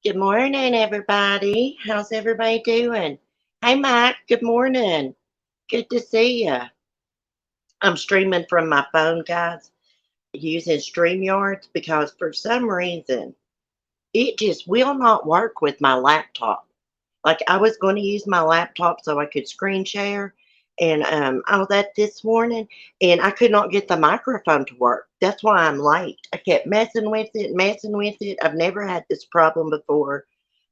Good morning, everybody. How's everybody doing? Hey, Mike. Good morning. Good to see you. I'm streaming from my phone, guys, using StreamYards because for some reason it just will not work with my laptop. Like I was going to use my laptop so I could screen share and all that this morning, and I could not get the microphone to work. That's why I'm late. I kept messing with it, messing with it. I've never had this problem before.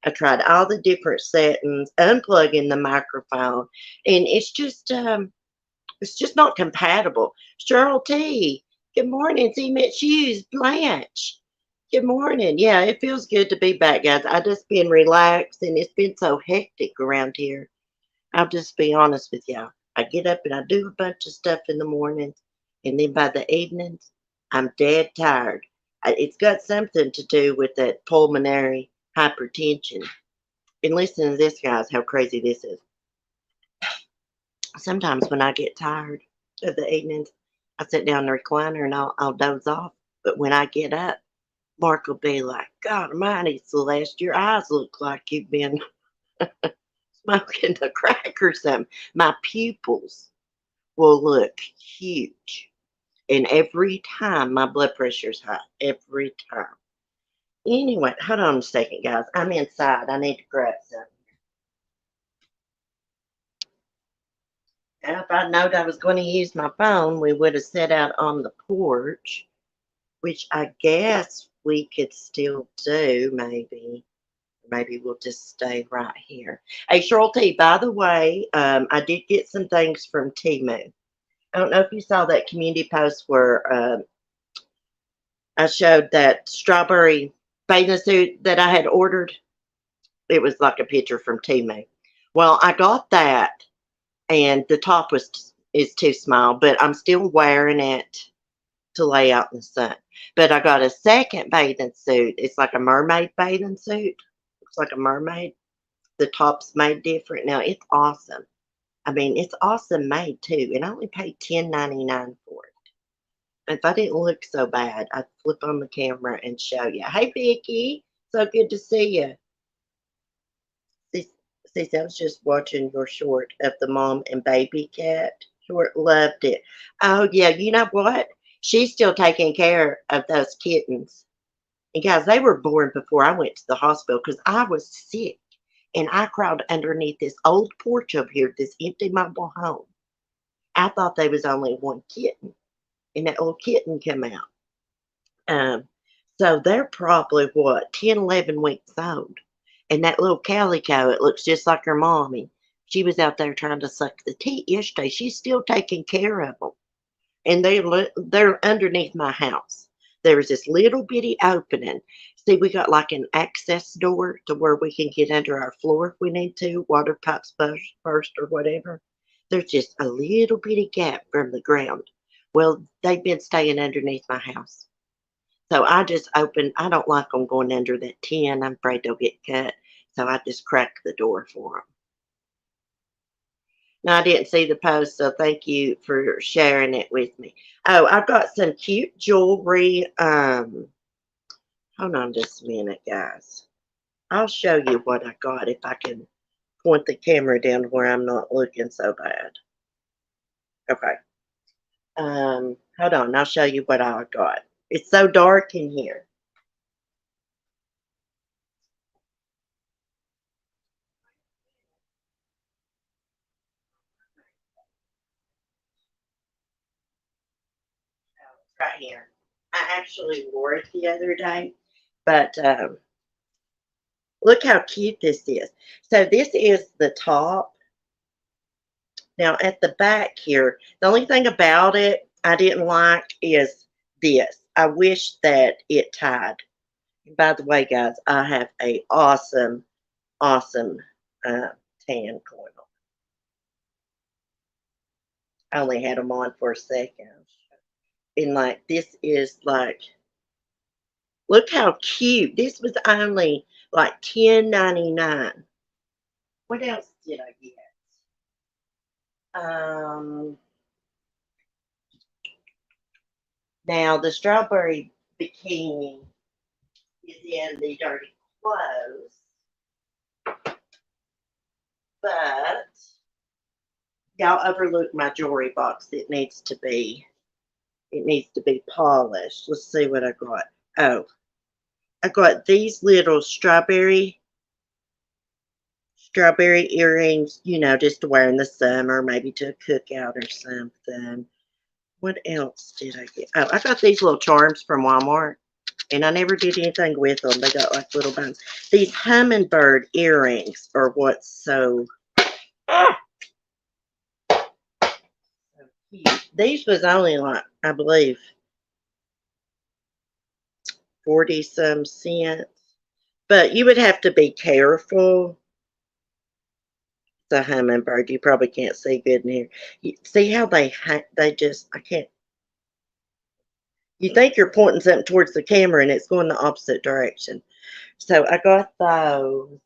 I tried all the different settings, unplugging the microphone, and it's just not compatible. Cheryl T, good morning. See Mitch Hughes, Blanche. Good morning. Yeah, it feels good to be back, guys. I just been relaxed and it's been so hectic around here. I'll just be honest with y'all. I get up and I do a bunch of stuff in the mornings, and then by the evenings, I'm dead tired. It's got something to do with that pulmonary hypertension. And listen to this, guys, how crazy this is. Sometimes when I get tired of the evenings, I sit down in the recliner and I'll doze off. But when I get up, Mark will be like, God almighty, Celeste, your eyes look like you've been smoking a crack or something. My pupils will look huge. And every time my blood pressure's high, every time. Anyway, hold on a second, guys. I'm inside. I need to grab something. And if I knowed I was going to use my phone, we would have set out on the porch, which I guess we could still do, maybe. Maybe we'll just stay right here. Hey, Cheryl T, by the way, I did get some things from Temu. I don't know if you saw that community post where I showed that strawberry bathing suit that I had ordered. It was like a picture from Temu. Well, I got that, and the top is too small, but I'm still wearing it to lay out in the sun. But I got a second bathing suit. It's like a mermaid bathing suit. Looks like a mermaid. The top's made different. Now it's awesome. I mean, it's awesome made too, and I only paid $10.99 for it. If I didn't look so bad, I'd flip on the camera and show you. Hey, Vicky, so good to see you. Sis, I was just watching your short of the mom and baby cat short. Loved it. Oh yeah, you know what? She's still taking care of those kittens. And guys, they were born before I went to the hospital because I was sick. And I crawled underneath this old porch up here, this empty mobile home. I thought there was only one kitten, and that little kitten came out. Um, so they're probably what, 10, 11 weeks old. And that little calico, it looks just like her mommy. She was out there trying to suck the teat yesterday. She's still taking care of them. And they're underneath my house. There was this little bitty opening. See, we got like an access door to where we can get under our floor if we need to, water pipes burst or whatever. There's just a little bitty gap from the ground. Well, they've been staying underneath my house. So I just opened, I don't like them going under that tin. I'm afraid they'll get cut. So I just cracked the door for them. No, I didn't see the post, so thank you for sharing it with me. Oh, I've got some cute jewelry. Hold on just a minute, guys. I'll show you what I got if I can point the camera down where I'm not looking so bad. Okay. Hold on, I'll show you what I got. It's so dark in here. Right here. I actually wore it the other day, but look how cute this is. So this is the top. Now at the back here, the only thing about it I didn't like is this. I wish that it tied. And by the way, guys, I have a awesome, awesome uh, tan going on. I only had them on for a second. And like this is like, look how cute. This was only like $10.99. What else did I get? Um, Now the strawberry bikini is in the dirty. clothes, but y'all overlooked my jewelry box. It needs to be polished. Let's see what I got. Oh, I got these little strawberry earrings, just to wear in the summer, maybe to a cookout or something. What else did I get? Oh, I got these little charms from Walmart, and I never did anything with them. They got like little buttons. These hummingbird earrings are what's ah, so cute. These was only like, I believe, 40 some cents. But you would have to be careful. The hummingbird, you probably can't see good in here. You see how they just, I can't, you think you're pointing something towards the camera and it's going the opposite direction. So I got those.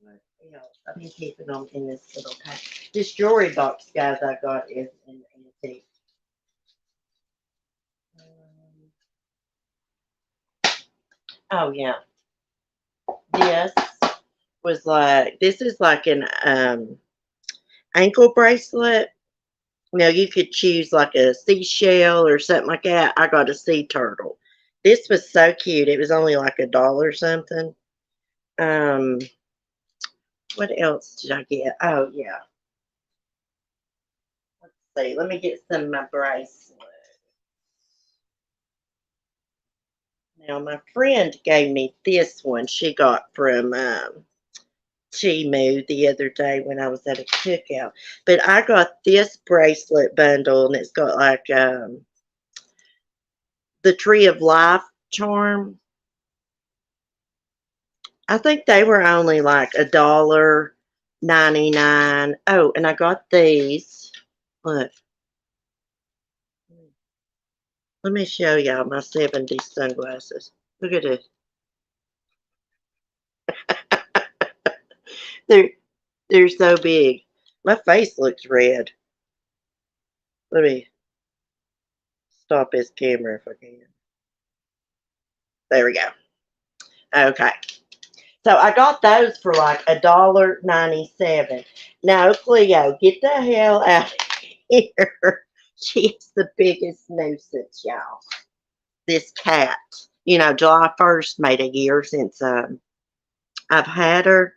What else? I've been keeping them in this little pack. This jewelry box, guys, I got is an antique. Oh yeah, this this is like an ankle bracelet. Now you could choose like a seashell or something like that. I got a sea turtle. This was so cute. It was only like $1 or something. Um, what else did I get? Oh yeah. Let's see. Let me get some of my bracelets. Now my friend gave me this one. She got from Temu the other day when I was at a cookout. But I got this bracelet bundle, and it's got like the Tree of Life charm. I think they were only like $1.99. Oh, and I got these. Look, let me show y'all my 70s sunglasses. Look at this. They're they're so big. My face looks red. Let me stop this camera if I can. There we go. Okay. So I got those for like $1.97. Now, Cleo, get the hell out of here. She's the biggest nuisance, y'all. This cat. July 1st made a year since I've had her.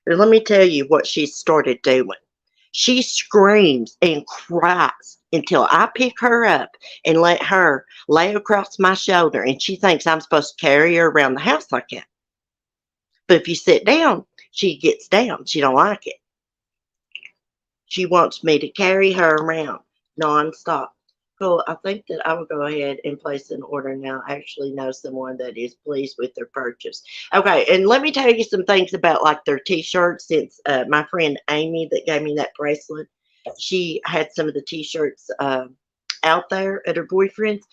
But let me tell you what she started doing. She screams and cries until I pick her up and let her lay across my shoulder, and she thinks I'm supposed to carry her around the house like that. But if you sit down, she gets down. She don't like it. She wants me to carry her around nonstop. Cool. I think that I will go ahead and place an order now. I actually know someone that is pleased with their purchase. Okay, and let me tell you some things about like their t-shirts. Since my friend Amy that gave me that bracelet, she had some of the t-shirts out there at her boyfriend's.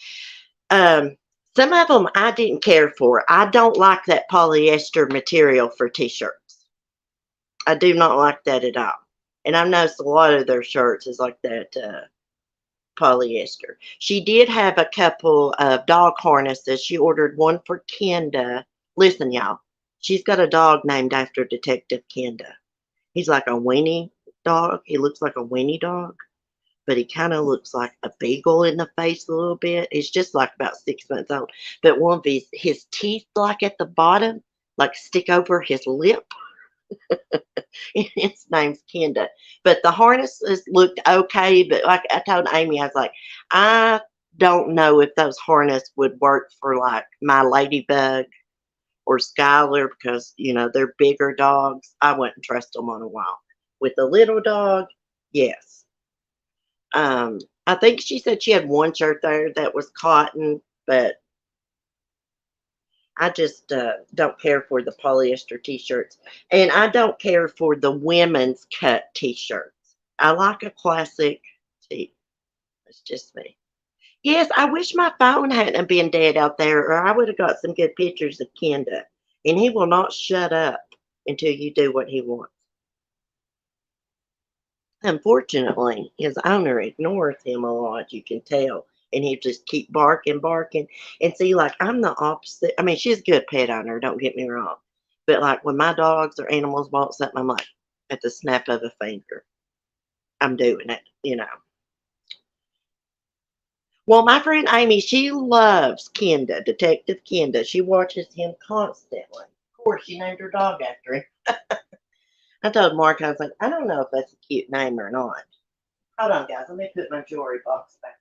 Um, some of them I didn't care for. I don't like that polyester material for t-shirts. I do not like that at all. And I've noticed a lot of their shirts is like that polyester. She did have a couple of dog harnesses. She ordered one for Kenda. Listen, y'all, she's got a dog named after Detective Kenda. He's like a weenie dog. He looks like a weenie dog, but he kind of looks like a beagle in the face a little bit. He's just like about 6 months old. But one of his teeth, like at the bottom, like stick over his lip. Its name's Kenda. But the harnesses looked okay. But like I told Amy, I was like, I don't know if those harnesses would work for like my ladybug or Skylar because, they're bigger dogs. I wouldn't trust them on a walk. With a little dog, yes. I think she said she had one shirt there that was cotton, but I just don't care for the polyester t-shirts. And I don't care for the women's cut t-shirts. I like a classic tee. It's just me. Yes, I wish my phone hadn't been dead out there, or I would have got some good pictures of Kenda. And he will not shut up until you do what he wants. Unfortunately, his owner ignores him a lot, you can tell. and he'd just keep barking, barking. And see, like, I'm the opposite. I mean, she's a good pet owner, don't get me wrong. But like when my dogs or animals want something, I'm like, at the snap of a finger, I'm doing it, you know. Well, my friend Amy, she loves Kenda, Detective Kenda. She watches him constantly. Of course, she named her dog after him. I told Mark, I was like, I don't know if that's a cute name or not. Hold on, guys. Let me put my jewelry box back.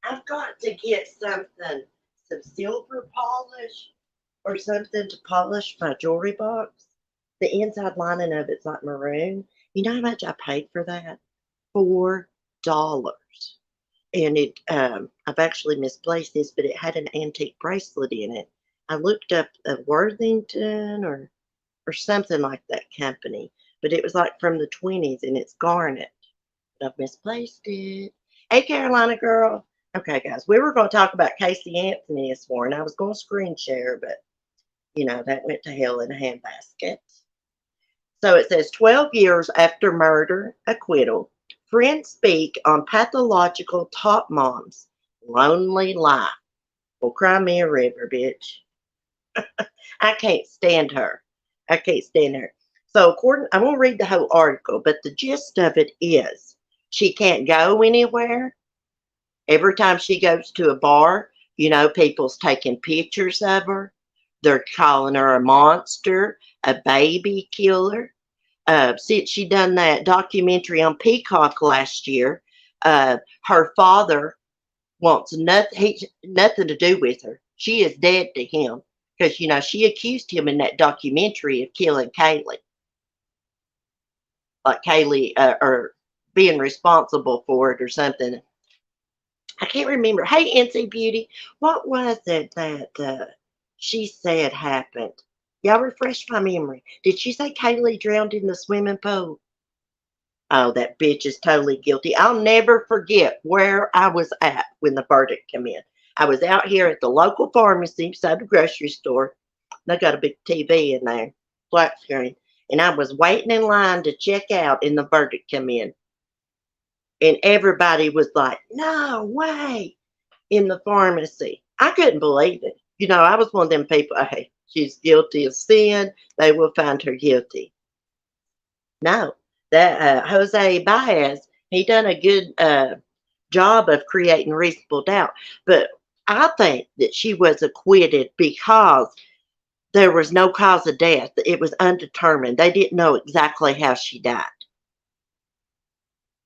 I've got to get something, some silver polish or something to polish my jewelry box. The inside lining of it's like maroon. You know how much I paid for that? $4. And I've actually misplaced this, but it had an antique bracelet in it. I looked up a Worthington or something like that company, but it was like from the 20s and it's garnet. But I've misplaced it. Hey, Carolina girl. Okay, guys, we were going to talk about Casey Anthony this morning. I was going to screen share, but that went to hell in a handbasket. So it says 12 years after murder, acquittal. Friends speak on pathological top mom's lonely life. Well, cry me a river, bitch. I can't stand her. I can't stand her. So, I won't read the whole article, but the gist of it is she can't go anywhere. Every time she goes to a bar, people's taking pictures of her. They're calling her a monster, a baby killer. Since she done that documentary on Peacock last year, her father wants nothing to do with her. She is dead to him because she accused him in that documentary of killing Kaylee, like Kaylee or being responsible for it or something. I can't remember. Hey, NC Beauty, what was it that she said happened? Y'all refresh my memory. Did she say Kaylee drowned in the swimming pool? Oh, that bitch is totally guilty. I'll never forget where I was at when the verdict came in. I was out here at the local pharmacy beside the grocery store. They got a big TV in there, flat screen. And I was waiting in line to check out, and the verdict came in. And everybody was like, no way, in the pharmacy. I couldn't believe it. I was one of them people, hey, she's guilty of sin. They will find her guilty. No, that Jose Baez, he done a good job of creating reasonable doubt. But I think that she was acquitted because there was no cause of death. It was undetermined. They didn't know exactly how she died.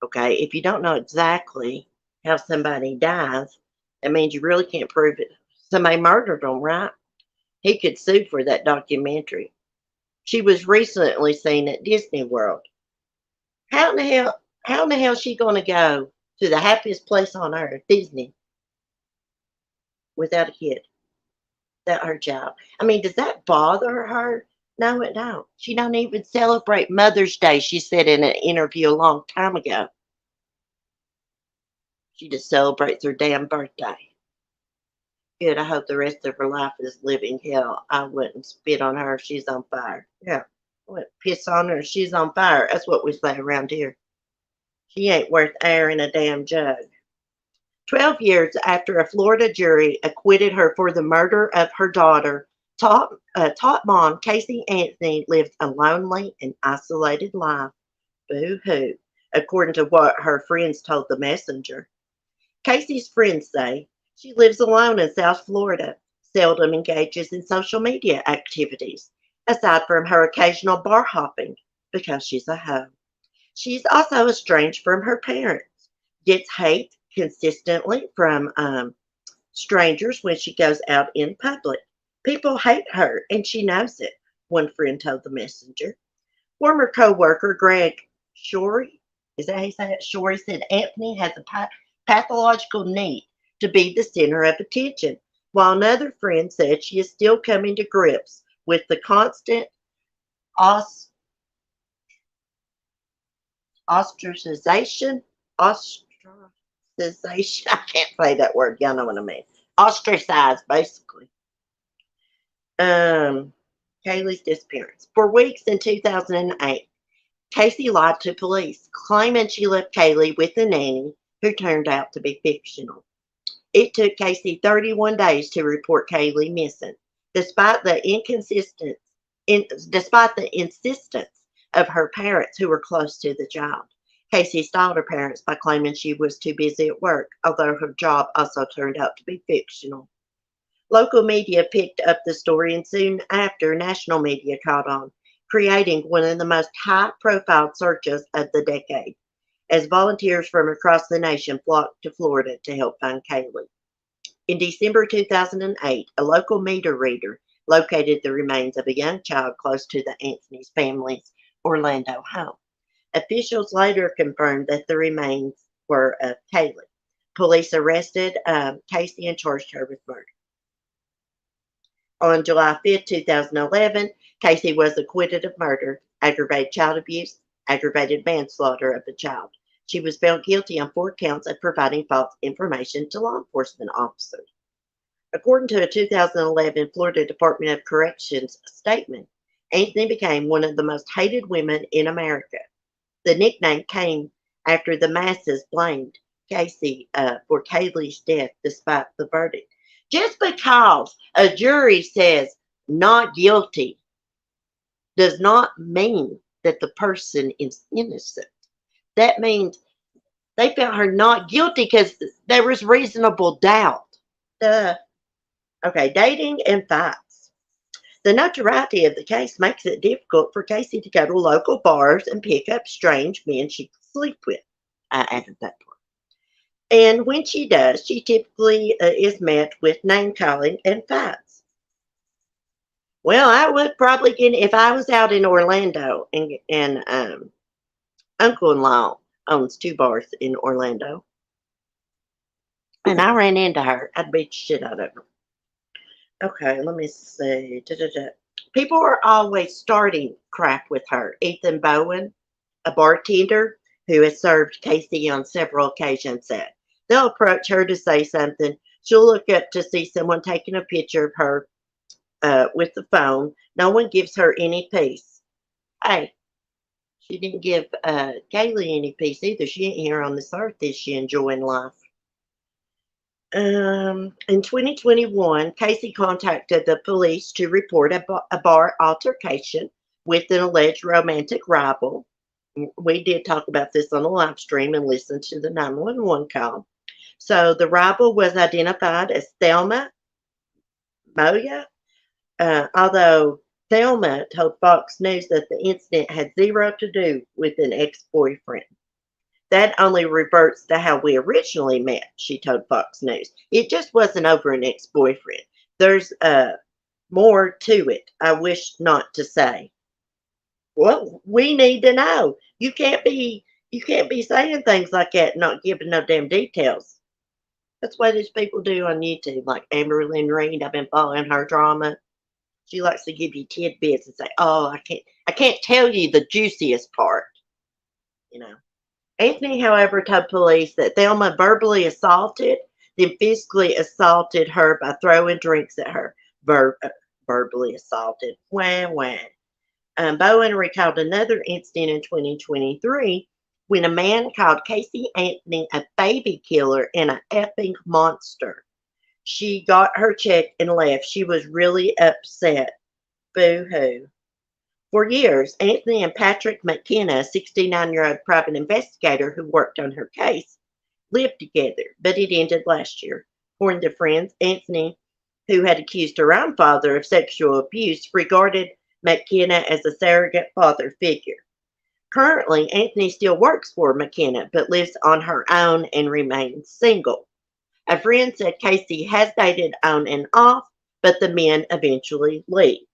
Okay, if you don't know exactly how somebody dies, that means you really can't prove it. Somebody murdered them, right? He could sue for that documentary. She was recently seen at Disney World. How in the hell? How in the hell is she going to go to the happiest place on earth, Disney, without a kid? That her job. I mean, does that bother her? No, it don't. She don't even celebrate Mother's Day. She said in an interview a long time ago. She just celebrates her damn birthday. Good. I hope the rest of her life is living hell. I wouldn't spit on her if she's on fire. Yeah. I wouldn't piss on her if she's on fire. That's what we say around here. She ain't worth air in a damn jug. 12 years after a Florida jury acquitted her for the murder of her daughter, top mom Casey Anthony lived a lonely and isolated life. Boo hoo, according to what her friends told the messenger. Casey's friends say she lives alone in South Florida, seldom engages in social media activities, aside from her occasional bar hopping, because she's a hoe. She's also estranged from her parents, gets hate consistently from strangers when she goes out in public. People hate her, and she knows it, one friend told the messenger. Former co-worker Greg Shorey, is that how you say it? Shorey said Anthony has a pathological need to be the center of attention, while another friend said she is still coming to grips with the constant ostracization. Ostracization. I can't say that word. Y'all know what I mean. Ostracized, basically. Kaylee's disappearance. For weeks in 2008, Casey lied to police, claiming she left Kaylee with a nanny who turned out to be fictional. It took Casey 31 days to report Kaylee missing, despite the despite the insistence of her parents who were close to the child. Casey stalled her parents by claiming she was too busy at work, although her job also turned out to be fictional. Local media picked up the story, and soon after, national media caught on, creating one of the most high-profile searches of the decade, as volunteers from across the nation flocked to Florida to help find Kaylee. In December 2008, a local meter reader located the remains of a young child close to the Anthony's family's Orlando home. Officials later confirmed that the remains were of Kaylee. Police arrested Casey and charged her with murder. On July 5, 2011, Casey was acquitted of murder, aggravated child abuse, aggravated manslaughter of a child. She was found guilty on 4 counts of providing false information to law enforcement officers. According to a 2011 Florida Department of Corrections statement, Anthony became one of the most hated women in America. The nickname came after the masses blamed Casey for Kaylee's death despite the verdict. Just because a jury says not guilty does not mean that the person is innocent. That means they found her not guilty because there was reasonable doubt. Duh. Okay, dating and fights. The notoriety of the case makes it difficult for Casey to go to local bars and pick up strange men she could sleep with. I added that part. And when she does, she typically is met with name calling and fights. Well, I would probably get if I was out in Orlando and uncle-in-law owns 2 bars in Orlando, and I ran into her, I'd beat the shit out of her. Okay, let me see. People are always starting crap with her. Ethan Bowen, a bartender who has served Casey on several occasions, said they'll approach her to say something. She'll look up to see someone taking a picture of her with the phone. No one gives her any peace. Hey, she didn't give Kaylee any peace either. She ain't here on this earth. Is she enjoying life? In 2021, Casey contacted the police to report a bar altercation with an alleged romantic rival. We did talk about this on a live stream and listen to the 911 call. So the rival was identified as Thelma Moya, although Thelma told Fox News that the incident had zero to do with an ex-boyfriend. That only reverts to how we originally met, she told Fox News. It just wasn't over an ex-boyfriend. There's more to it I wish not to say. Well, we need to know. You can't be saying things like that and not giving no damn details. That's what these people do on YouTube, like Amber Lynn Reed. I've been following her drama. She likes to give you tidbits and say, "Oh, I can't tell you the juiciest part," you know. Anthony, however, told police that Thelma verbally assaulted, then physically assaulted her by throwing drinks at her. Verbally assaulted. Wah, wah. Bowen recalled another incident in 2023 when a man called Casey Anthony a baby killer and an effing monster. She got her check and left. She was really upset. Boo-hoo. For years, Anthony and Patrick McKenna, a 69-year-old private investigator who worked on her case, lived together, but it ended last year. According to friends, Anthony, who had accused her own father of sexual abuse, regarded McKenna as a surrogate father figure. Currently, Anthony still works for McKenna, but lives on her own and remains single. A friend said Casey has dated on and off, but the men eventually leave.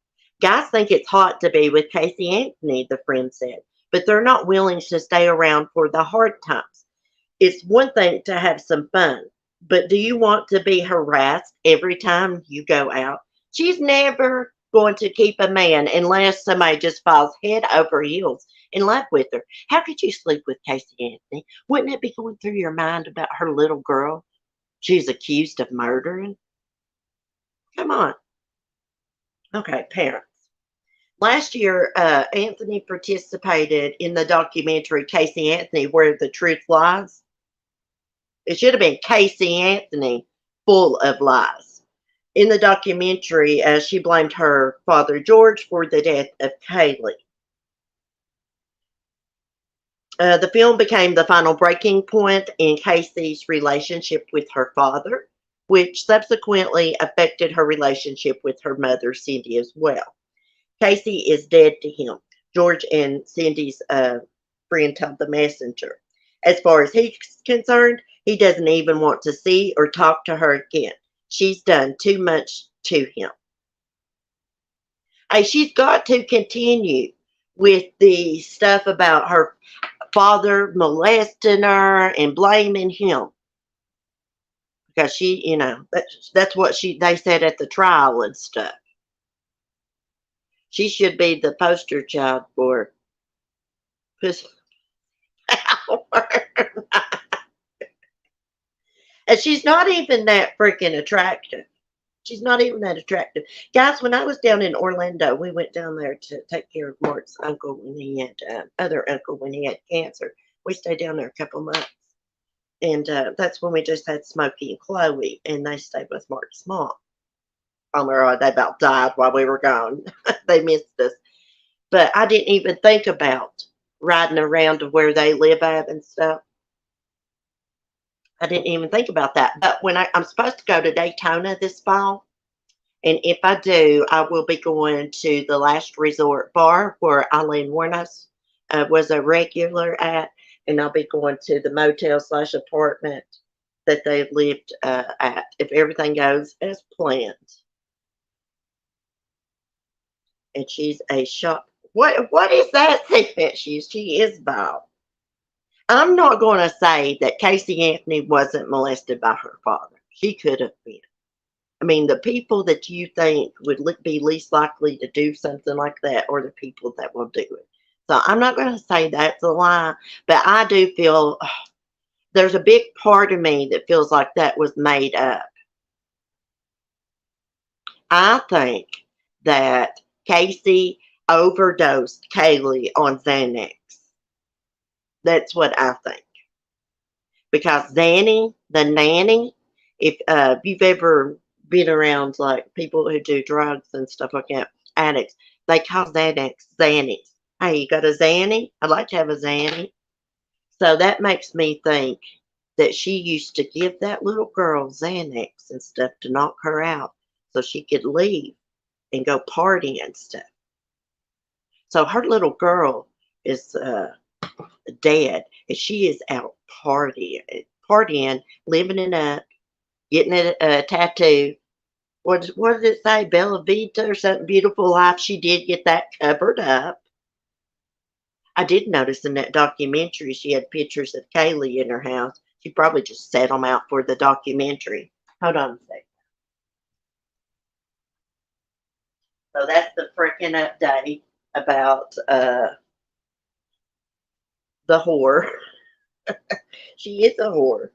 Guys think it's hot to be with Casey Anthony, the friend said, but they're not willing to stay around for the hard times. It's one thing to have some fun, but do you want to be harassed every time you go out? She's never going to keep a man unless somebody just falls head over heels in love with her. How could you sleep with Casey Anthony? Wouldn't it be going through your mind about her little girl she's accused of murdering? Come on. Okay, parents. Last year, Anthony participated in the documentary Casey Anthony, Where the Truth Lies. It should have been Casey Anthony, Full of Lies. In the documentary, she blamed her father George for the death of Kaylee. The film became the final breaking point in Casey's relationship with her father, which subsequently affected her relationship with her mother, Cindy, as well. Casey is dead to him. George and Cindy's friend told the Messenger. As far as he's concerned, he doesn't even want to see or talk to her again. She's done too much to him. Hey, she's got to continue with the stuff about her father molesting her and blaming him. Because she, that's what they said at the trial and stuff. She should be the poster child for pussy power. And she's not even that freaking attractive. She's not even that attractive. Guys, when I was down in Orlando, we went down there to take care of Mark's uncle when he had, other uncle when he had cancer. We stayed down there a couple months. And that's when we just had Smokey and Chloe, and they stayed with Mark's mom. Oh my God, they about died while we were gone. They missed us. But I didn't even think about riding around to where they live at and stuff. I didn't even think about that. But when I'm supposed to go to Daytona this fall, and if I do, I will be going to the Last Resort Bar where Eileen Warnos was a regular at, and I'll be going to the motel/apartment that they've lived at if everything goes as planned. And she's a shop. What is that segment? She is Bob. I'm not going to say that Casey Anthony wasn't molested by her father. She could have been. I mean, the people that you think would be least likely to do something like that are the people that will do it. So I'm not going to say that's a lie, but I do feel there's a big part of me that feels like that was made up. I think that Casey overdosed Kaylee on Xanax. That's what I think. Because Zanny, the nanny, if you've ever been around like people who do drugs and stuff like that, addicts, they call Xanax Xannies. Hey, you got a Zanny? I'd like to have a Zanny. So that makes me think that she used to give that little girl Xanax and stuff to knock her out so she could leave and go party and stuff. So her little girl is dead, and she is out partying, living it up, getting a tattoo. What did it say? Bella Vita or something, beautiful life. She did get that covered up. I did notice in that documentary she had pictures of Kaylee in her house. She probably just set them out for the documentary. Hold on a second. So that's the freaking update about the whore. She is a whore.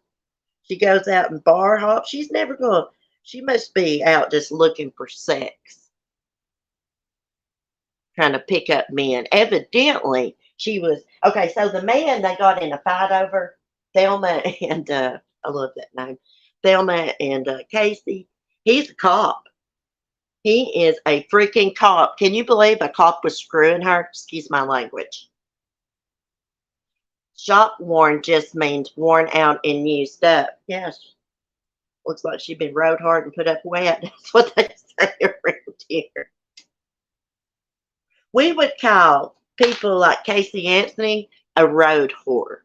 She goes out and bar hop. She's never going to, she must be out just looking for sex, trying to pick up men. Evidently, she was, okay, so the man they got in a fight over, Thelma and, I love that name, Thelma and Casey, he's a cop. He is a freaking cop. Can you believe a cop was screwing her? Excuse my language. Shop worn just means worn out and used up. Yes. Looks like she's been rode hard and put up wet. That's what they say around here. We would call people like Casey Anthony a road whore.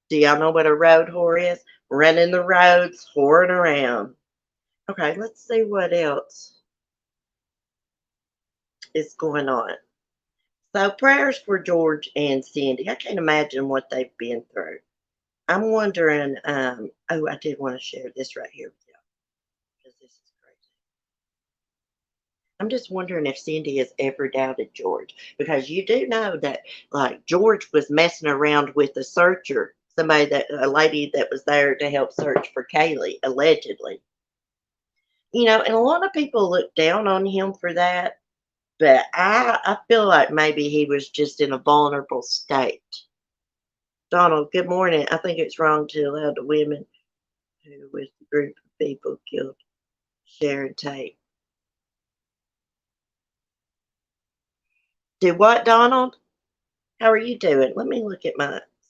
Do y'all know what a road whore is? Running the roads, whoring around. Okay, let's see what else is going on. So prayers for George and Cindy. I can't imagine what they've been through. I'm wondering, oh, I did want to share this right here with you because this is crazy. I'm just wondering if Cindy has ever doubted George, because you do know that like George was messing around with a searcher, a lady that was there to help search for Kaylee, allegedly. And a lot of people look down on him for that, But I feel like maybe he was just in a vulnerable state. Donald, good morning. I think it's wrong to allow the women who was the group of people killed Sharon Tate. Do what, Donald? How are you doing? Let me look at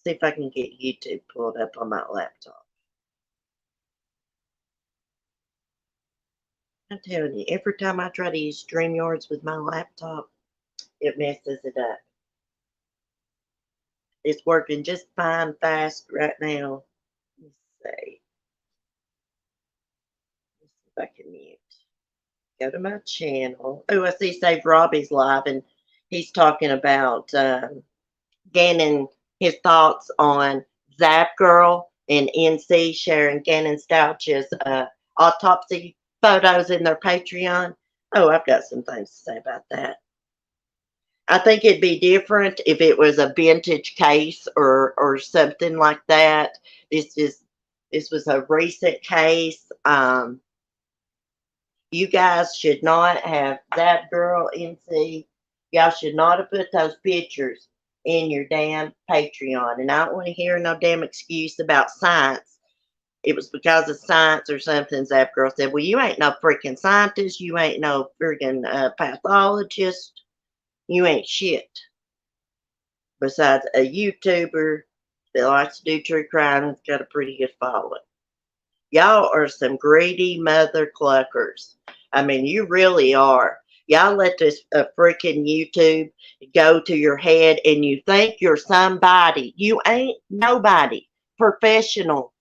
see if I can get YouTube pulled up on my laptop. I'm telling you, every time I try to use StreamYards with my laptop, it messes it up. It's working just fine, fast right now. Let's see. Let's see if I can mute. Go to my channel. Oh, I see Save Robbie's live, and he's talking about Gannon, his thoughts on Zap Girl and NC sharing Gannon Stouch's autopsy photos in their Patreon. Oh, I've got some things to say about that. I think it'd be different if it was a vintage case or something like that. This was a recent case. You guys should not have that girl NC. Y'all should not have put those pictures in your damn Patreon. And I don't want to hear no damn excuse about science. It was because of science or something. Zap girl said, well, you ain't no freaking scientist. You ain't no freaking pathologist. You ain't shit. Besides a YouTuber that likes to do true crime and's got a pretty good following. Y'all are some greedy mother cluckers. I mean, you really are. Y'all let this freaking YouTube go to your head and you think you're somebody. You ain't nobody. Professional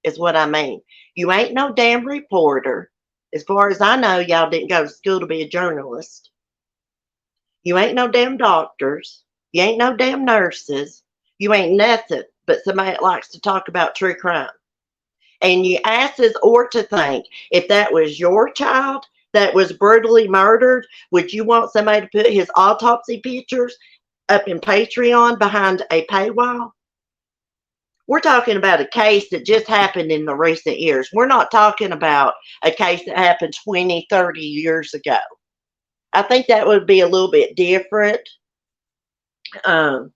is what I mean. You ain't no damn reporter. As far as I know, y'all didn't go to school to be a journalist. You ain't no damn doctors. You ain't no damn nurses. You ain't nothing but somebody that likes to talk about true crime. And you asses ought to think, if that was your child that was brutally murdered, would you want somebody to put his autopsy pictures up in Patreon behind a paywall? We're talking about a case that just happened in the recent years. We're not talking about a case that happened 20, 30 years ago. I think that would be a little bit different. But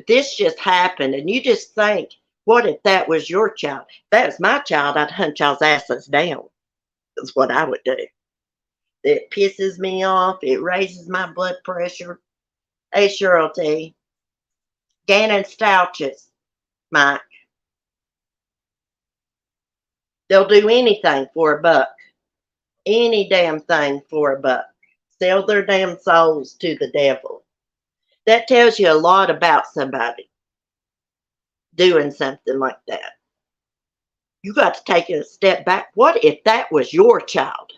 this just happened, and you just think, what if that was your child? If that was my child, I'd hunt y'all's asses down. That's what I would do. It pisses me off. It raises my blood pressure. Hey, Cheryl T. Gannon Stouches, Mike. They'll do anything for a buck. Any damn thing for a buck. Sell their damn souls to the devil. That tells you a lot about somebody doing something like that. You got to take it a step back. What if that was your child?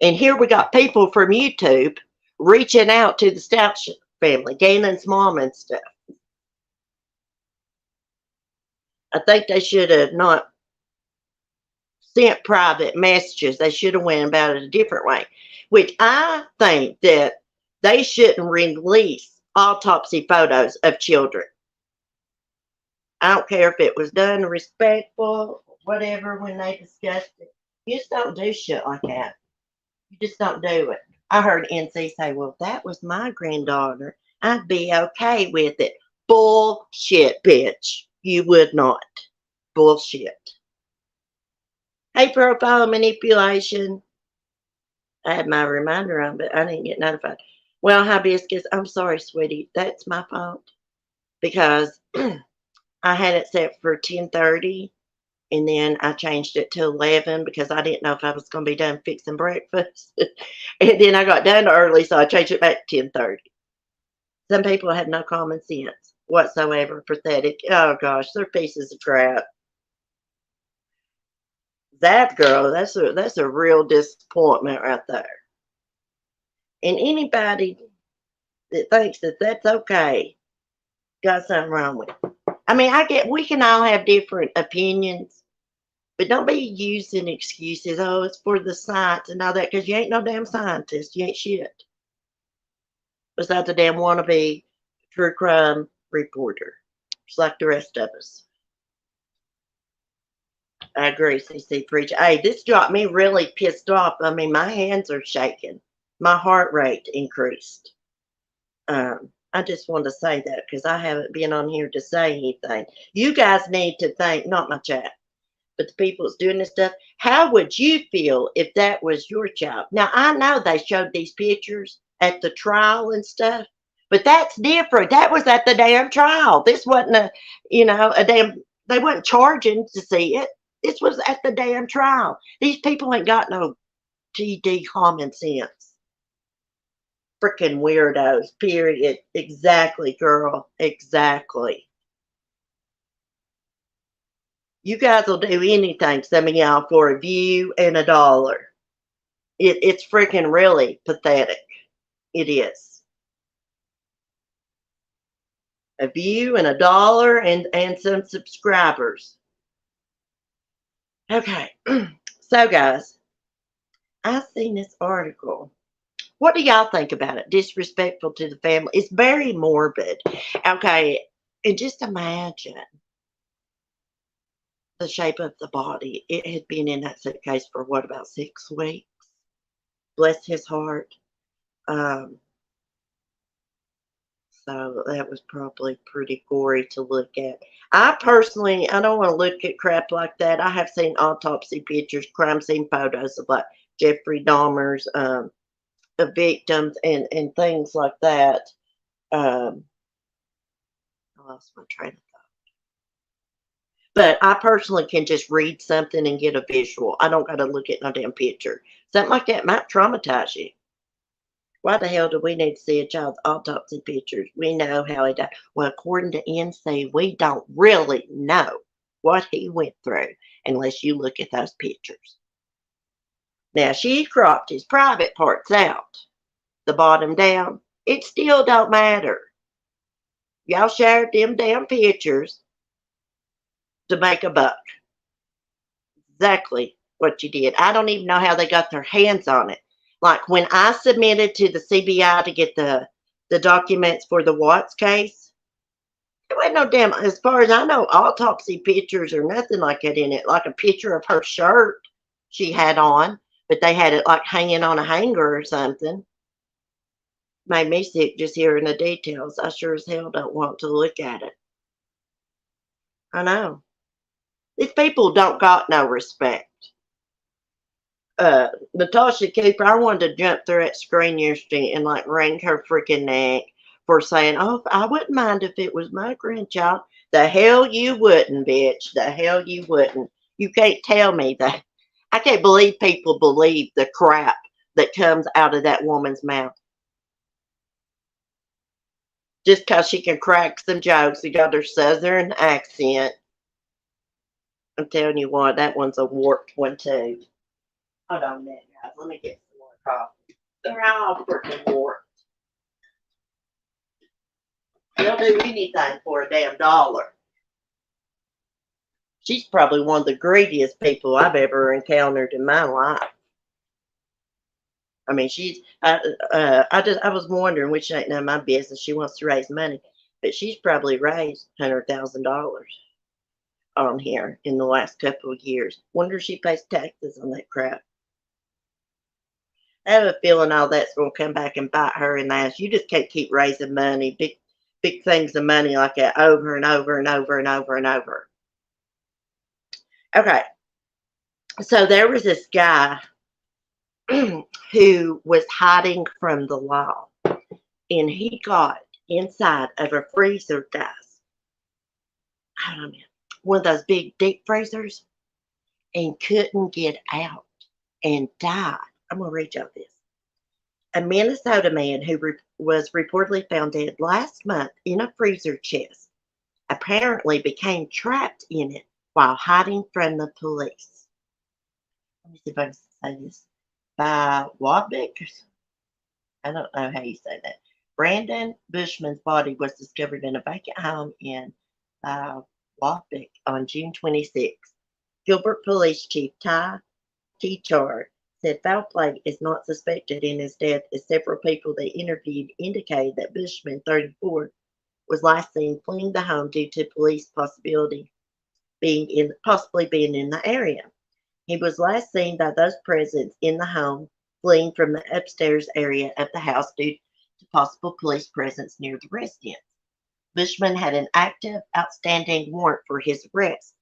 And here we got people from YouTube reaching out to the Stouch family, Gannon's mom and stuff. I think they should have not sent private messages. They should have went about it a different way, which I think that they shouldn't release autopsy photos of children. I don't care if it was done respectful, whatever, when they discussed it. You just don't do shit like that. You just don't do it. I heard NC say, well, if that was my granddaughter, I'd be okay with it. Bullshit, bitch. You would not. Bullshit. Hey, profile manipulation. I had my reminder on, but I didn't get notified. Well, Hibiscus, I'm sorry, sweetie. That's my fault. Because I had it set for 10:30. And then I changed it to 11 because I didn't know if I was going to be done fixing breakfast. And then I got done early, so I changed it back to 10:30. Some people have no common sense whatsoever. Pathetic. Oh, gosh, they're pieces of crap. That girl, that's a real disappointment right there. And anybody that thinks that that's okay got something wrong with it. I mean, we can all have different opinions. But don't be using excuses. Oh, it's for the science and all that, because you ain't no damn scientist. You ain't shit. Besides a damn wannabe true crime reporter, just like the rest of us. I agree, CC Preacher. Hey, this got me really pissed off. I mean, my hands are shaking. My heart rate increased. I just wanted to say that because I haven't been on here to say anything. You guys need to think, not my chat, but the people that's doing this stuff. How would you feel if that was your child? Now, I know they showed these pictures at the trial and stuff, but that's different. That was at the damn trial. This wasn't a damn, they wasn't charging to see it. This was at the damn trial. These people ain't got no GD common sense. Freaking weirdos, period. Exactly, girl. Exactly. You guys will do anything, some of y'all, for a view and a dollar. It's freaking really pathetic. It is. A view and a dollar and some subscribers. Okay. So, guys, I've seen this article. What do y'all think about it? Disrespectful to the family. It's very morbid. Okay. And just imagine the shape of the body. It had been in that suitcase for what, about 6 weeks? Bless his heart. Um, so that was probably pretty gory to look at. I personally, I don't want to look at crap like that. I have seen autopsy pictures, crime scene photos of like Jeffrey Dahmer's victims and things like that. Um, I lost my train of thought. But I personally can just read something and get a visual. I don't got to look at no damn picture. Something like that might traumatize you. Why the hell do we need to see a child's autopsy pictures? We know how he died. Well, according to NC, we don't really know what he went through unless you look at those pictures. Now, she cropped his private parts out, the bottom down. It still don't matter. Y'all shared them damn pictures to make a buck. Exactly what you did. I don't even know how they got their hands on it. Like when I submitted to the CBI to get the documents for the Watts case, there wasn't no damn, as far as I know, autopsy pictures or nothing like that in it. Like a picture of her shirt she had on, but they had it like hanging on a hanger or something. Made me sick just hearing the details. I sure as hell don't want to look at it. I know. These people don't got no respect. Natasha Cooper, I wanted to jump through that screen yesterday and like wring her freaking neck for saying, "Oh, I wouldn't mind if it was my grandchild." The hell you wouldn't, bitch. The hell you wouldn't. You can't tell me that. I can't believe people believe the crap that comes out of that woman's mouth. Just because she can crack some jokes, you got her southern accent. I'm telling you what, that one's a warped one too. Hold on a minute, guys. Let me get some more coffee. They're all freaking warped. They'll do anything for a damn dollar. She's probably one of the greediest people I've ever encountered in my life. I mean, I was wondering, which ain't none of my business. She wants to raise money, but she's probably raised $100,000 on here in the last couple of years. Wonder if she pays taxes on that crap. I have a feeling all that's going to come back and bite her in the ass. You just can't keep raising money, big things of money like that over and over and over and over and over. Okay, so there was this guy who was hiding from the law, and he got inside of a freezer, guys. I don't know, one of those big deep freezers, and couldn't get out and died. I'm going to read y'all this. A Minnesota man who was reportedly found dead last month in a freezer chest apparently became trapped in it while hiding from the police. Let me see if I can say this. By Wadbick, I don't know how you say that. Brandon Bushman's body was discovered in a vacant home in Wadbick on June 26. Gilbert Police Chief Ty Char said foul play is not suspected in his death, as several people they interviewed indicated that Bushman, 34, was last seen fleeing the home due to police possibly being in the area. He was last seen by those present in the home fleeing from the upstairs area of the house due to possible police presence near the residence. Bushman had an active, outstanding warrant for his arrest.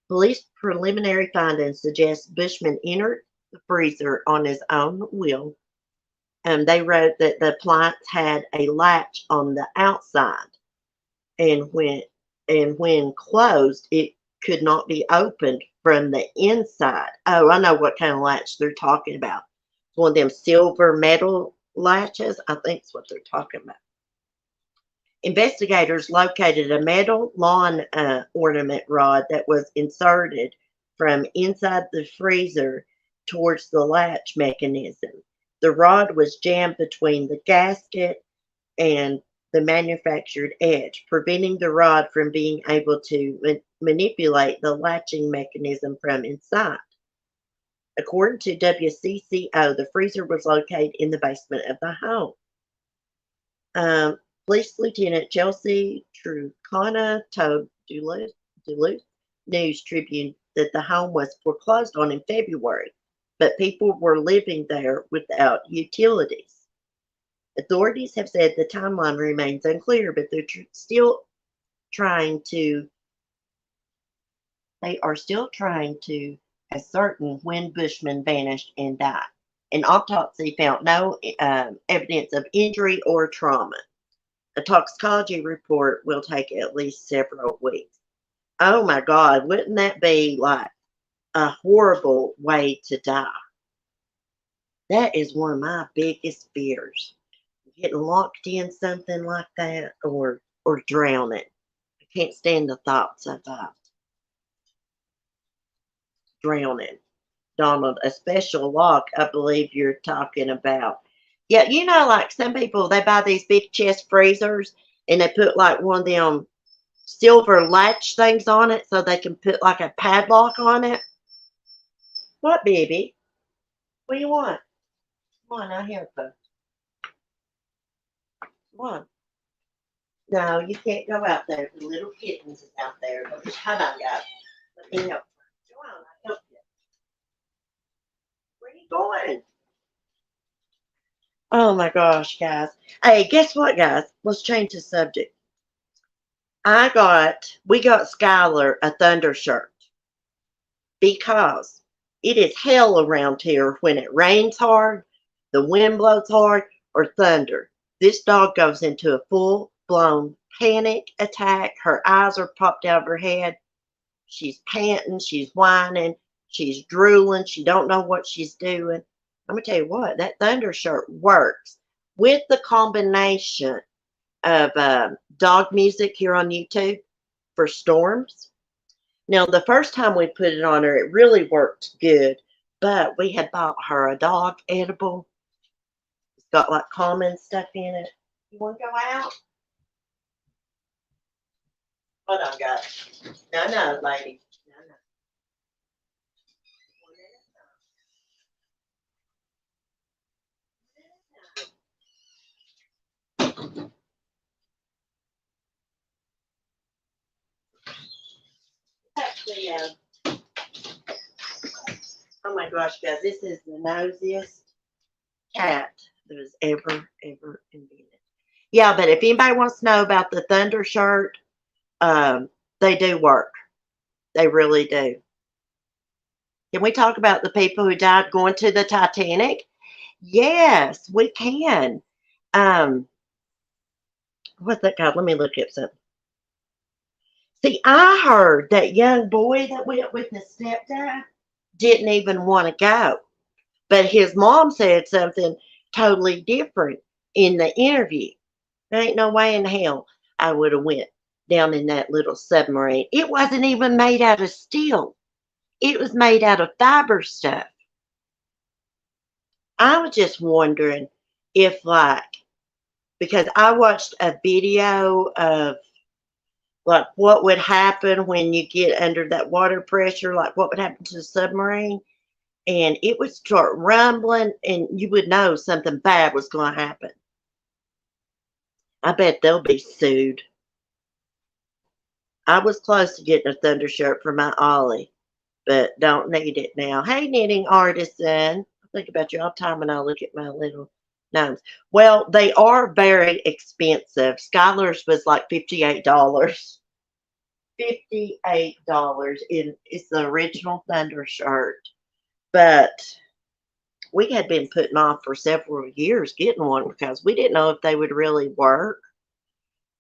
Police preliminary findings suggest Bushman entered the freezer on his own will. They wrote that the appliance had a latch on the outside, and when closed, it could not be opened from the inside. Oh, I know what kind of latch they're talking about. One of them silver metal latches. I think that's what they're talking about. Investigators located a metal lawn ornament rod that was inserted from inside the freezer towards the latch mechanism. The rod was jammed between the gasket and the manufactured edge, preventing the rod from being able to manipulate the latching mechanism from inside. According to WCCO, the freezer was located in the basement of the home. Police Lieutenant Chelsea Trucana told Duluth News Tribune that the home was foreclosed on in February, but people were living there without utilities. Authorities have said the timeline remains unclear, but they are still trying to ascertain when Bushman vanished and died. An autopsy found no evidence of injury or trauma. A toxicology report will take at least several weeks. Oh my God, wouldn't that be like a horrible way to die? That is one of my biggest fears. Getting locked in something like that, or drowning. I can't stand the thoughts of drowning. Donald, a special lock, I believe you're talking about. Yeah, like some people, they buy these big chest freezers and they put like one of them silver latch things on it so they can put like a padlock on it. What, baby? What do you want? Come on, out here, folks. Come on. No, you can't go out there. The little kittens is out there. Hold on, guys. Let me help. Go on, I'll help you. Where are you going? Oh my gosh, guys. Hey, guess what, guys? Let's change the subject. We got Skylar a Thunder shirt because it is hell around here when it rains hard, the wind blows hard, or thunder. This dog goes into a full-blown panic attack. Her eyes are popped out of her head. She's panting, she's whining, she's drooling, she don't know what she's doing. I'm gonna tell you what, that Thunder shirt works with the combination of dog music here on YouTube for storms. Now, the first time we put it on her, it really worked good, but we had bought her a dog edible. It's got like calming stuff in it. You want to go out? Hold on, guys. No, lady. No. Actually, oh my gosh, guys, this is the nosiest cat that has ever invented. Yeah, but if anybody wants to know about the Thunder shirt, they do work. They really do. Can we talk about the people who died going to the Titanic? Yes, we can. What's that called? Let me look at something. See, I heard that young boy that went with his stepdad didn't even want to go. But his mom said something totally different in the interview. There ain't no way in hell I would have went down in that little submarine. It wasn't even made out of steel. It was made out of fiber stuff. I was just wondering if because I watched a video of like what would happen when you get under that water pressure, like what would happen to the submarine. And it would start rumbling and you would know something bad was going to happen. I bet they'll be sued. I was close to getting a Thunder shirt for my Ollie, but don't need it now. Hey, knitting artisan. think about you all the time when I look at my little gnomes. Well, they are very expensive. Skylar's was like $58. $58 in it's the original Thunder shirt. But we had been putting off for several years getting one because we didn't know if they would really work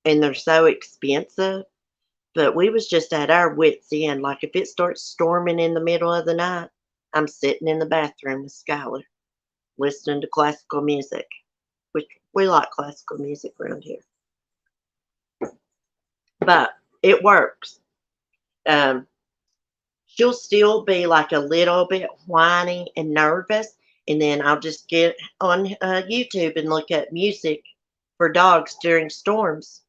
and they're so expensive. But we was just at our wits' end. Like if it starts storming in the middle of the night, I'm sitting in the bathroom with Skylar, listening to classical music, which we like classical music around here. But it works. Um, she'll still be like a little bit whiny and nervous, and then I'll just get on YouTube and look at music for dogs during storms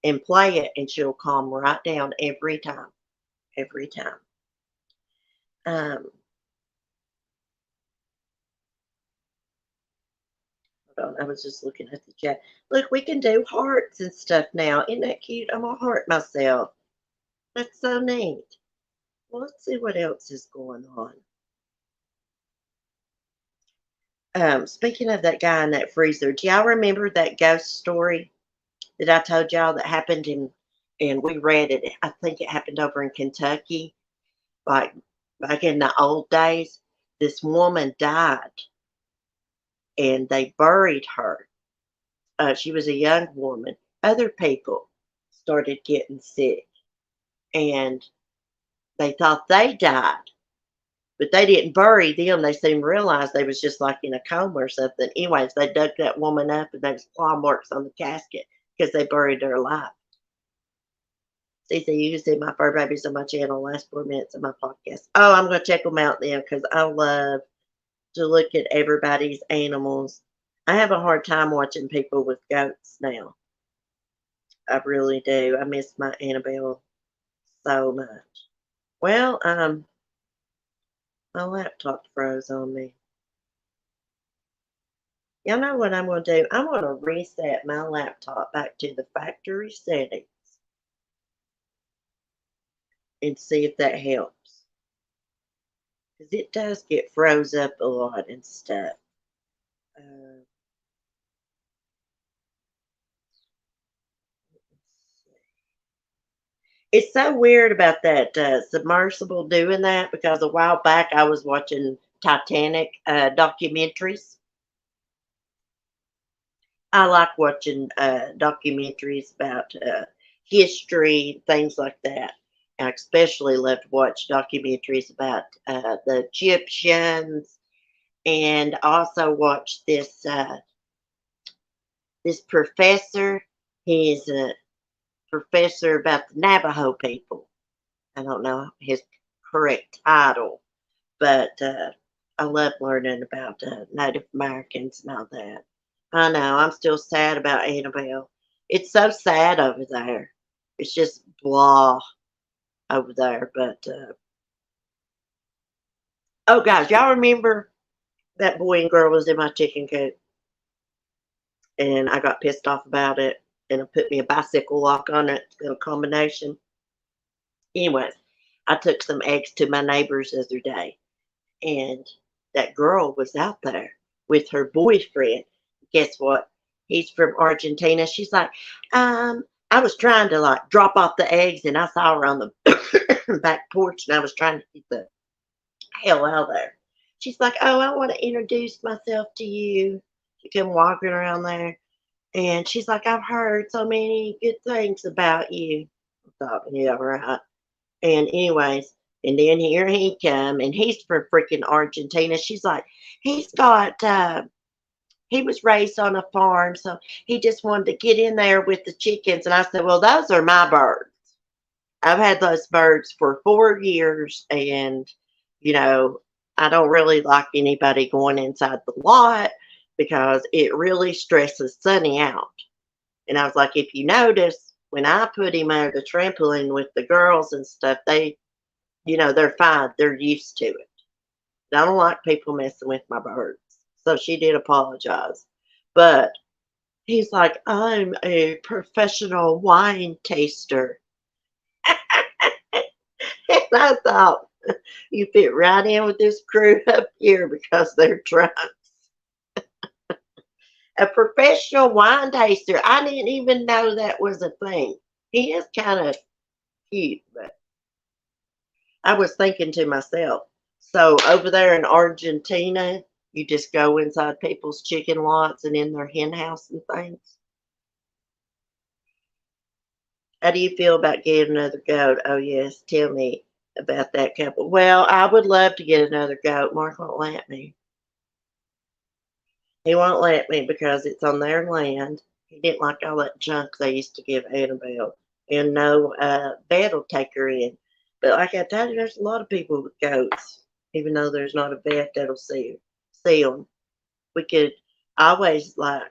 and play it, and she'll calm right down every time. Every time. Um, Hold on, I was just looking at the chat. Look, we can do hearts and stuff now. Isn't that cute? I'm gonna heart myself. That's so neat. Well, let's see what else is going on. Speaking of that guy in that freezer, do y'all remember that ghost story that I told y'all that happened in, and we read it? I think it happened over in Kentucky, like back in the old days. This woman died, and they buried her. She was a young woman. Other people started getting sick, and they thought they died, but they didn't bury them. They soon realized they was just like in a coma or something. Anyways, they dug that woman up, and there was claw marks on the casket because they buried her alive. CC, you can see my fur babies on my channel last 4 minutes of my podcast. Oh, I'm going to check them out then because I love to look at everybody's animals. I have a hard time watching people with goats now. I really do. I miss my Annabelle so much. Well, my laptop froze on me. Y'all know what I'm going to do? I'm going to reset my laptop back to the factory settings and see if that helps. Because it does get froze up a lot and stuff. Uh, it's so weird about that submersible doing that because a while back I was watching Titanic documentaries. I like watching documentaries about history, things like that. I especially love to watch documentaries about the Egyptians, and also watch this professor. He's a professor about the Navajo people. I don't know his correct title, but I love learning about Native Americans and all that. I know, I'm still sad about Annabelle. It's so sad over there. It's just blah over there. But, oh, guys, y'all remember that boy and girl was in my chicken coop? And I got pissed off about it. And it put me a bicycle lock on it, a combination. Anyways, I took some eggs to my neighbors the other day. And that girl was out there with her boyfriend. Guess what? He's from Argentina. She's like, I was trying to like drop off the eggs and I saw her on the back porch and I was trying to get the hell out of there. She's like, oh, I want to introduce myself to you. She came walking around there and she's like, I've heard so many good things about you. I thought, yeah, right. And anyways, and then here he come, and he's from freaking Argentina. She's like, he's got, he was raised on a farm, so he just wanted to get in there with the chickens. And I said, well, those are my birds. I've had those birds for 4 years, and you know, I don't really like anybody going inside the lot because it really stresses Sonny out. And I was like, if you notice, when I put him on the trampoline with the girls and stuff, they're fine. They're used to it. I don't like people messing with my birds. So she did apologize. But he's like, I'm a professional wine taster. And I thought, You fit right in with this crew up here because they're drunk. A professional wine taster. I didn't even know that was a thing. He is kind of cute, but I was thinking to myself, so over there in Argentina, you just go inside people's chicken lots and in their hen house and things. How do you feel about getting another goat? Oh, yes, tell me about that couple. Well, I would love to get another goat. Mark won't let me. He won't let me because it's on their land. He didn't like all that junk they used to give Annabelle. And no vet will take her in. But like I told you, there's a lot of people with goats, even though there's not a vet that'll see them. We could always like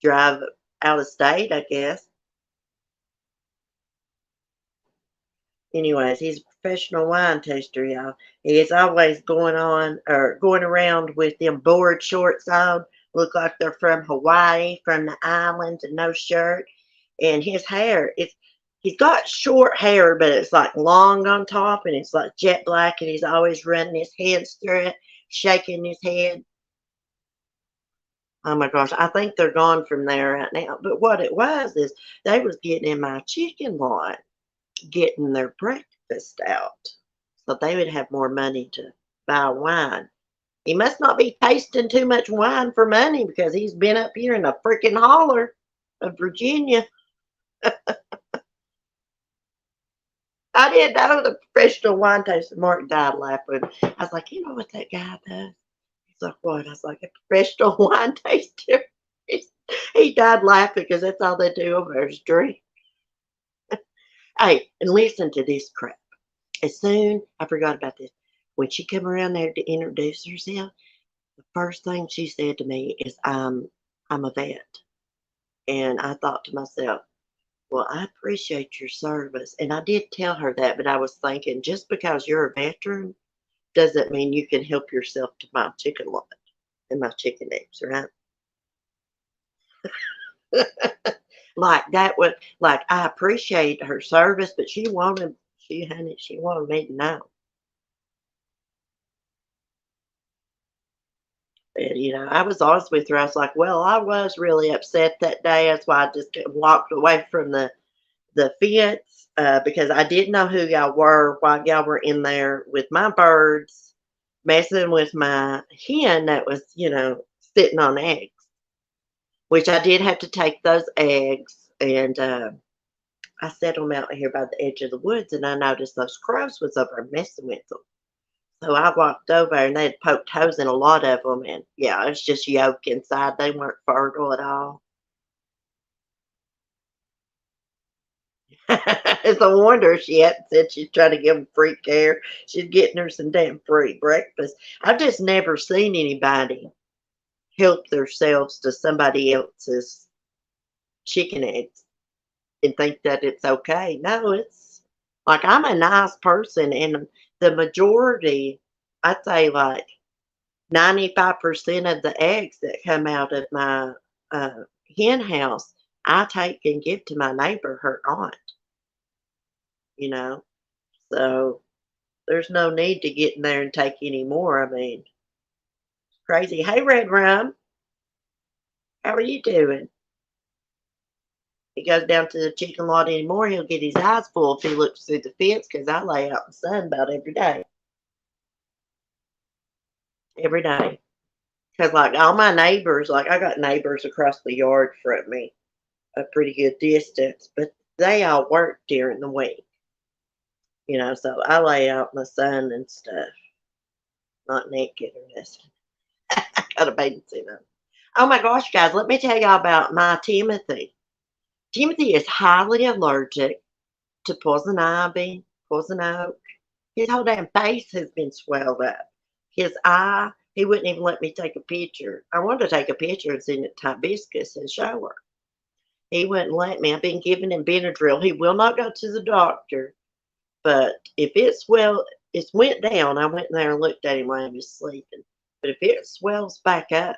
drive out of state, I guess. Anyways, he's a professional wine taster, y'all. He is always going on or going around with them board shorts on, look like they're from Hawaii, from the islands, and no shirt. And his hair, he's got short hair, but it's like long on top and it's like jet black, and he's always running his hands through it, shaking his head. Oh my gosh, I think they're gone from there right now. But what it was is they was getting in my chicken lot, getting their breakfast out so they would have more money to buy wine. He must not be tasting too much wine for money because he's been up here in the freaking holler of Virginia. I didn't know the professional wine taster. Mark died laughing. I was like, you know what that guy does? He's like, what? I was like, a professional wine taster. He died laughing because that's all they do over there is drink. Hey, and listen to this crap. As soon I forgot about this. When she come around there to introduce herself, the first thing she said to me is, I'm a vet. And I thought to myself, well, I appreciate your service. And I did tell her that, but I was thinking just because you're a veteran doesn't mean you can help yourself to my chicken lot and my chicken eggs, right? Like that would like I appreciate her service, but she wanted me to know. And, I was honest with her. I was like, "Well, I was really upset that day. That's why I just walked away from the fence because I didn't know who y'all were while y'all were in there with my birds, messing with my hen that was, sitting on eggs, which I did have to take those eggs and I set them out here by the edge of the woods, and I noticed those crows was over messing with them. So I walked over and they had poked holes in a lot of them, and yeah, it was just yolk inside. They weren't fertile at all. It's a wonder she hadn't said she's trying to give them free care. She's getting her some damn free breakfast. I've just never seen anybody help themselves to somebody else's chicken eggs and think that it's okay. No, it's like I'm a nice person, and the majority, I'd say like 95% of the eggs that come out of my hen house, I take and give to my neighbor, her aunt, you know. So there's no need to get in there and take any more. I mean, it's crazy. Hey, Red Rum, how are you doing? He goes down to the chicken lot anymore, he'll get his eyes full if he looks through the fence because I lay out in the sun about every day. Every day. Because, like, all my neighbors, like, I got neighbors across the yard from me a pretty good distance, but they all work during the week, so I lay out in the sun and stuff, not naked or nothing. I got a bathing suit on. Oh my gosh, guys, let me tell y'all about my Timothy. Timothy is highly allergic to poison ivy, poison oak. His whole damn face has been swelled up. His eye, he wouldn't even let me take a picture. I wanted to take a picture and send it to Hibiscus and show her. He wouldn't let me. I've been giving him Benadryl. He will not go to the doctor, but if it's went down. I went in there and looked at him while he was sleeping. But if it swells back up,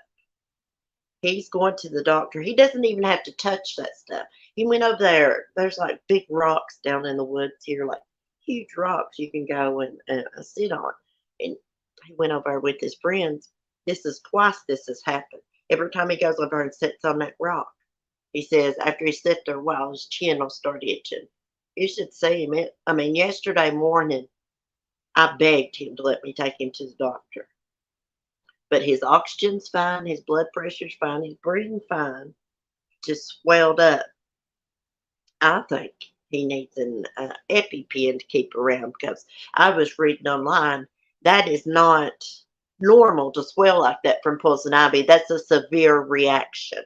he's going to the doctor. He doesn't even have to touch that stuff. He went over there. There's like big rocks down in the woods here, like huge rocks you can go and sit on. And he went over with his friends. This is twice this has happened. Every time he goes over and sits on that rock, he says after he sits there a while, his chin will start itching. You should see him. I mean, yesterday morning, I begged him to let me take him to the doctor. But his oxygen's fine, his blood pressure's fine, he's breathing fine, just swelled up. I think he needs an EpiPen to keep around because I was reading online that is not normal to swell like that from poison ivy. That's a severe reaction.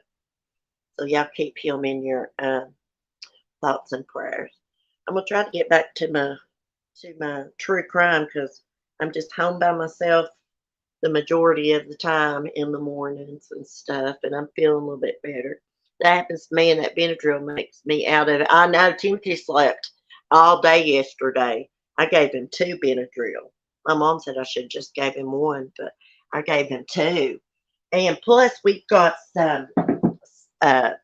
So y'all keep him in your thoughts and prayers. I'm gonna try to get back to my true crime because I'm just home by myself the majority of the time in the mornings and stuff, and I'm feeling a little bit better. That happens to me, and that Benadryl makes me out of it. I know Timothy slept all day yesterday. I gave him 2 Benadryl. My mom said I should just gave him 1, but I gave him 2. And plus, we've got some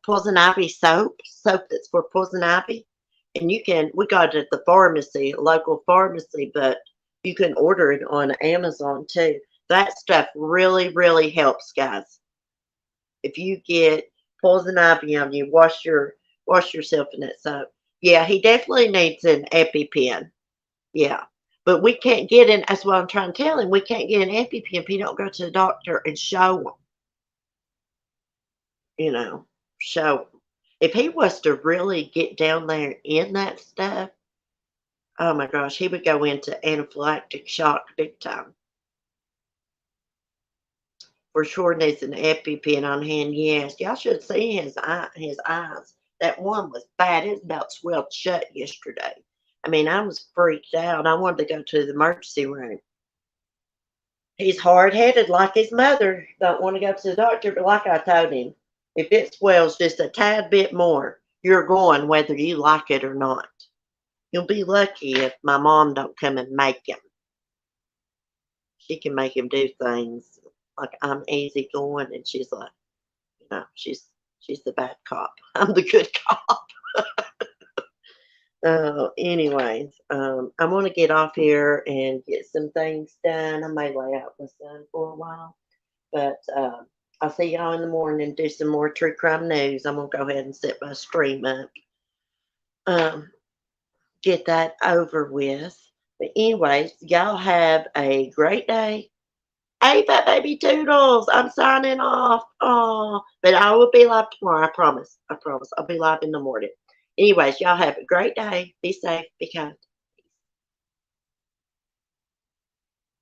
poison ivy soap that's for poison ivy. And we got it at the pharmacy, local pharmacy, but you can order it on Amazon too. That stuff really, really helps, guys. If you get poison ivy on you, wash yourself in that soap. Yeah, he definitely needs an EpiPen. Yeah. But we can't get in, that's what I'm trying to tell him. We can't get an EpiPen if he don't go to the doctor and show him. Show him. If he was to really get down there in that stuff, oh my gosh, he would go into anaphylactic shock big time. For sure needs an EpiPen on hand. Yes, y'all should see his eyes. That one was bad. It was about swelled shut yesterday. I mean, I was freaked out. I wanted to go to the emergency room. He's hard headed like his mother. Don't want to go to the doctor, but like I told him, if it swells just a tad bit more, you're going whether you like it or not. You'll be lucky if my mom don't come and make him. She can make him do things like I'm easy going, and she's like, she's the bad cop. I'm the good cop. Anyways, I want to get off here and get some things done. I may lay out in the sun for a while, but I'll see y'all in the morning and do some more true crime news. I'm gonna go ahead and set my stream up. Get that over with. But anyways, y'all have a great day. Hey, Fat Baby Toodles, I'm signing off. Oh, but I will be live tomorrow. I promise. I promise. I'll be live in the morning. Anyways, y'all have a great day. Be safe. Be kind.